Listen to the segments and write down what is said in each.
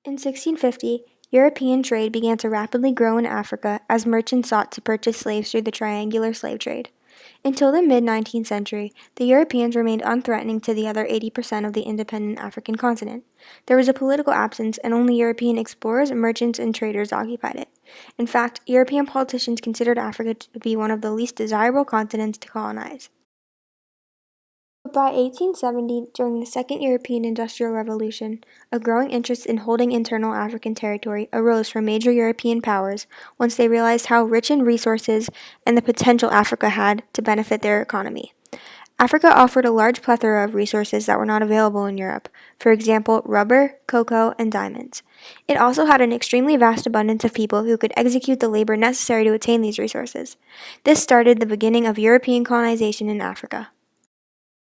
In 1650, European trade began to rapidly grow in Africa as merchants sought to purchase slaves through the triangular slave trade. Until the mid-19th century, the Europeans remained unthreatening to the other 80% of the independent African continent. There was a political absence, and only European explorers, merchants, and traders occupied it. In fact, European politicians considered Africa to be one of the least desirable continents to colonize. But by 1870, during the Second European Industrial Revolution, a growing interest in holding internal African territory arose from major European powers once they realized how rich in resources and the potential Africa had to benefit their economy. Africa offered a large plethora of resources that were not available in Europe, for example, rubber, cocoa, and diamonds. It also had an extremely vast abundance of people who could execute the labor necessary to attain these resources. This started the beginning of European colonization in Africa.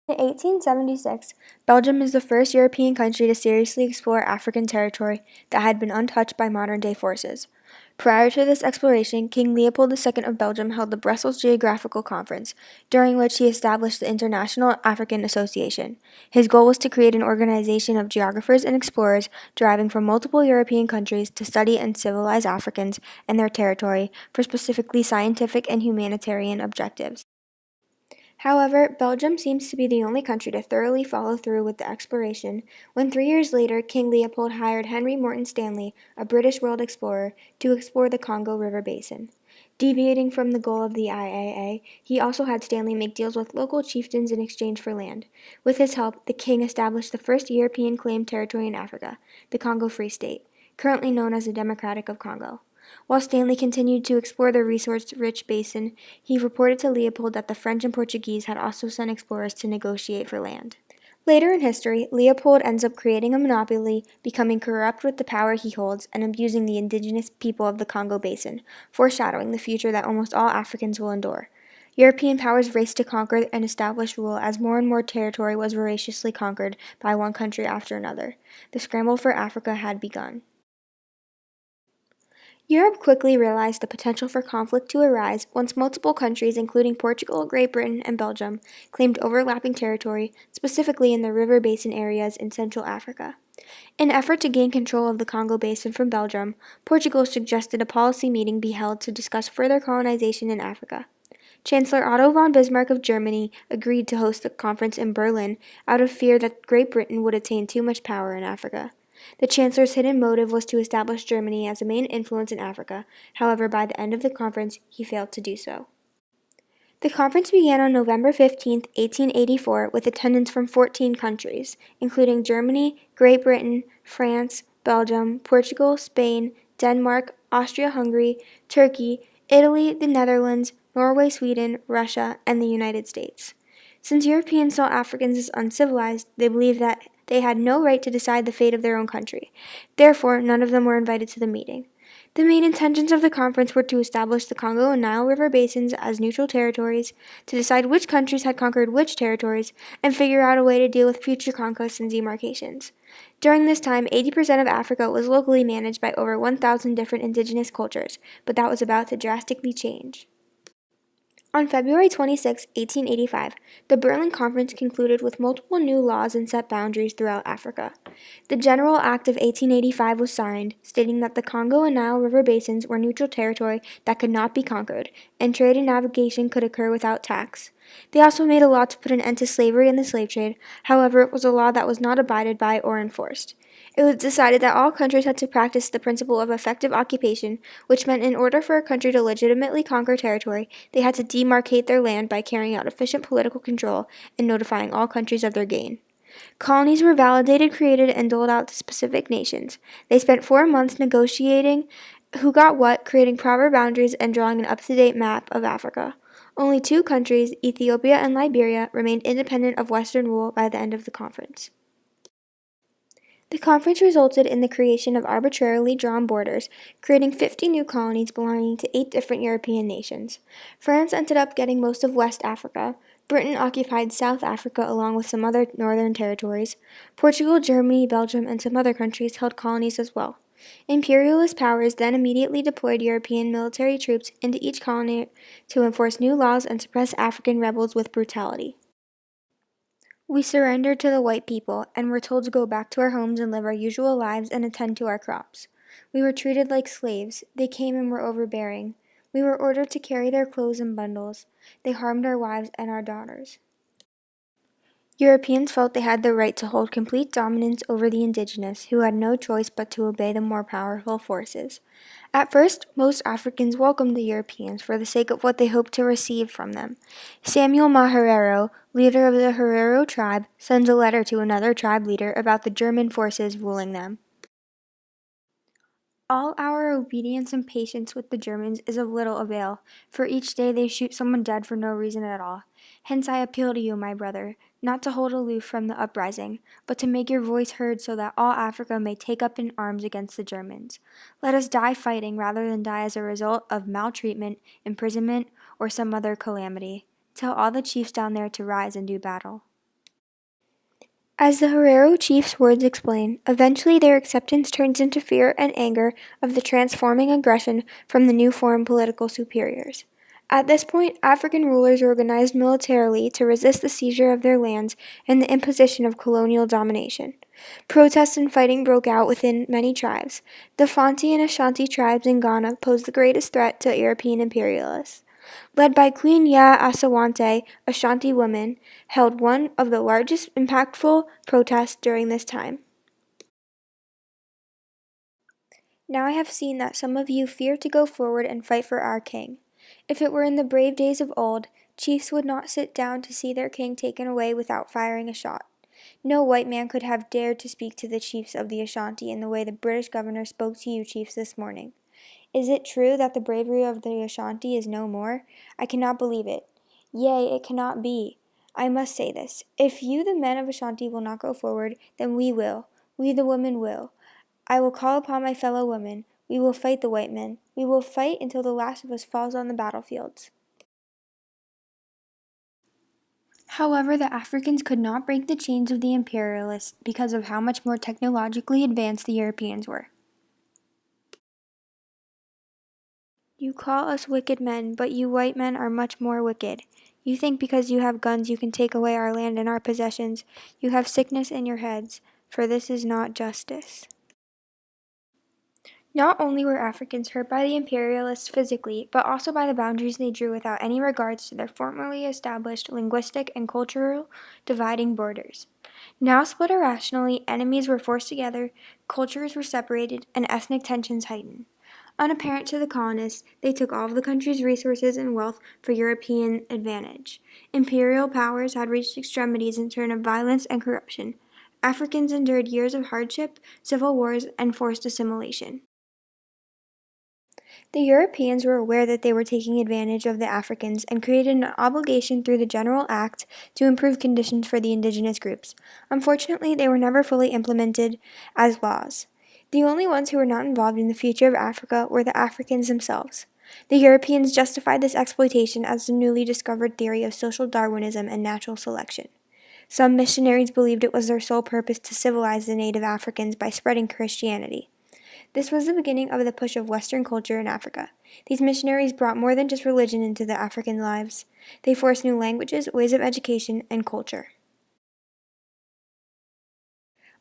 In 1876, Belgium is the first European country to seriously explore African territory that had been untouched by modern-day forces. Prior to this exploration, King Leopold II of Belgium held the Brussels Geographical Conference, during which he established the International African Association. His goal was to create an organization of geographers and explorers deriving from multiple European countries to study and civilize Africans and their territory for specifically scientific and humanitarian objectives. However, Belgium seems to be the only country to thoroughly follow through with the exploration when 3 years later King Leopold hired Henry Morton Stanley, a British world explorer, to explore the Congo River Basin. Deviating from the goal of the IAA, he also had Stanley make deals with local chieftains in exchange for land. With his help, the king established the first European claimed territory in Africa, the Congo Free State, currently known as the Democratic of Congo. While Stanley continued to explore the resource-rich basin, he reported to Leopold that the French and Portuguese had also sent explorers to negotiate for land. Later in history, Leopold ends up creating a monopoly, becoming corrupt with the power he holds, and abusing the indigenous people of the Congo Basin, foreshadowing the future that almost all Africans will endure. European powers raced to conquer and establish rule as more and more territory was voraciously conquered by one country after another. The scramble for Africa had begun. Europe quickly realized the potential for conflict to arise once multiple countries, including Portugal, Great Britain, and Belgium, claimed overlapping territory, specifically in the river basin areas in Central Africa. In an effort to gain control of the Congo Basin from Belgium, Portugal suggested a policy meeting be held to discuss further colonization in Africa. Chancellor Otto von Bismarck of Germany agreed to host the conference in Berlin out of fear that Great Britain would attain too much power in Africa. The Chancellor's hidden motive was to establish Germany as a main influence in Africa. However, by the end of the conference, he failed to do so. The conference began on November 15, 1884, with attendance from 14 countries, including Germany, Great Britain, France, Belgium, Portugal, Spain, Denmark, Austria-Hungary, Turkey, Italy, the Netherlands, Norway, Sweden, Russia, and the United States. Since Europeans saw Africans as uncivilized, they believed that they had no right to decide the fate of their own country. Therefore, none of them were invited to the meeting. The main intentions of the conference were to establish the Congo and Nile River basins as neutral territories, to decide which countries had conquered which territories, and figure out a way to deal with future conquests and demarcations. During this time, 80% of Africa was locally managed by over 1,000 different indigenous cultures, but that was about to drastically change. On February 26, 1885, the Berlin Conference concluded with multiple new laws and set boundaries throughout Africa. The General Act of 1885 was signed, stating that the Congo and Nile River basins were neutral territory that could not be conquered, and trade and navigation could occur without tax. They also made a law to put an end to slavery and the slave trade. However, it was a law that was not abided by or enforced. It was decided that all countries had to practice the principle of effective occupation, which meant in order for a country to legitimately conquer territory, they had to demarcate their land by carrying out efficient political control and notifying all countries of their gain. Colonies were validated, created, and doled out to specific nations. They spent 4 months negotiating who got what, creating proper boundaries, and drawing an up-to-date map of Africa. Only 2 countries, Ethiopia and Liberia, remained independent of Western rule by the end of the conference. The conference resulted in the creation of arbitrarily drawn borders, creating 50 new colonies belonging to 8 different European nations. France ended up getting most of West Africa. Britain occupied South Africa along with some other northern territories. Portugal, Germany, Belgium, and some other countries held colonies as well. Imperialist powers then immediately deployed European military troops into each colony to enforce new laws and suppress African rebels with brutality. We surrendered to the white people and were told to go back to our homes and live our usual lives and attend to our crops. We were treated like slaves. They came and were overbearing. We were ordered to carry their clothes in bundles. They harmed our wives and our daughters. Europeans felt they had the right to hold complete dominance over the indigenous, who had no choice but to obey the more powerful forces. At first, most Africans welcomed the Europeans for the sake of what they hoped to receive from them. Samuel Maharero, leader of the Herero tribe, sends a letter to another tribe leader about the German forces ruling them. All our obedience and patience with the Germans is of little avail, for each day they shoot someone dead for no reason at all. Hence I appeal to you, my brother, not to hold aloof from the uprising, but to make your voice heard so that all Africa may take up in arms against the Germans. Let us die fighting rather than die as a result of maltreatment, imprisonment, or some other calamity. Tell all the chiefs down there to rise and do battle. As the Herero chief's words explain, eventually their acceptance turns into fear and anger of the transforming aggression from the new foreign political superiors. At this point, African rulers organized militarily to resist the seizure of their lands and the imposition of colonial domination. Protests and fighting broke out within many tribes. The Fanti and Ashanti tribes in Ghana posed the greatest threat to European imperialists. Led by Queen Ya Asawante, Ashanti women held one of the largest impactful protests during this time. Now I have seen that some of you fear to go forward and fight for our king. If it were in the brave days of old, chiefs would not sit down to see their king taken away without firing a shot. No white man could have dared to speak to the chiefs of the Ashanti in the way the British governor spoke to you chiefs this morning. Is it true that the bravery of the Ashanti is no more? I cannot believe it. Yea, it cannot be. I must say this. If you, the men of Ashanti, will not go forward, then we will. We, the women, will. I will call upon my fellow women. We will fight the white men. We will fight until the last of us falls on the battlefields. However, the Africans could not break the chains of the imperialists because of how much more technologically advanced the Europeans were. You call us wicked men, but you white men are much more wicked. You think because you have guns you can take away our land and our possessions. You have sickness in your heads, for this is not justice. Not only were Africans hurt by the imperialists physically, but also by the boundaries they drew without any regards to their formerly established linguistic and cultural dividing borders. Now split irrationally, enemies were forced together, cultures were separated, and ethnic tensions heightened. Unapparent to the colonists, they took all of the country's resources and wealth for European advantage. Imperial powers had reached extremities in turn of violence and corruption. Africans endured years of hardship, civil wars, and forced assimilation. The Europeans were aware that they were taking advantage of the Africans and created an obligation through the General Act to improve conditions for the indigenous groups. Unfortunately, they were never fully implemented as laws. The only ones who were not involved in the future of Africa were the Africans themselves. The Europeans justified this exploitation as the newly discovered theory of social Darwinism and natural selection. Some missionaries believed it was their sole purpose to civilize the native Africans by spreading Christianity. This was the beginning of the push of Western culture in Africa. These missionaries brought more than just religion into the African lives. They forced new languages, ways of education, and culture.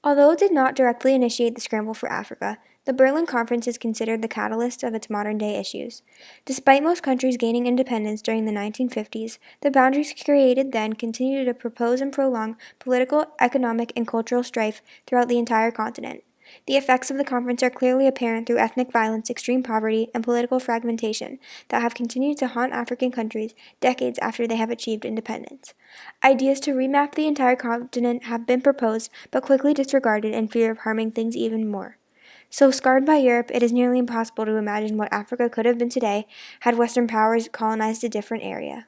Although it did not directly initiate the scramble for Africa, the Berlin Conference is considered the catalyst of its modern-day issues. Despite most countries gaining independence during the 1950s, the boundaries created then continued to propose and prolong political, economic, and cultural strife throughout the entire continent. The effects of the conference are clearly apparent through ethnic violence, extreme poverty, and political fragmentation that have continued to haunt African countries decades after they have achieved independence. Ideas to remap the entire continent have been proposed, but quickly disregarded in fear of harming things even more. So scarred by Europe, it is nearly impossible to imagine what Africa could have been today had Western powers colonized a different area.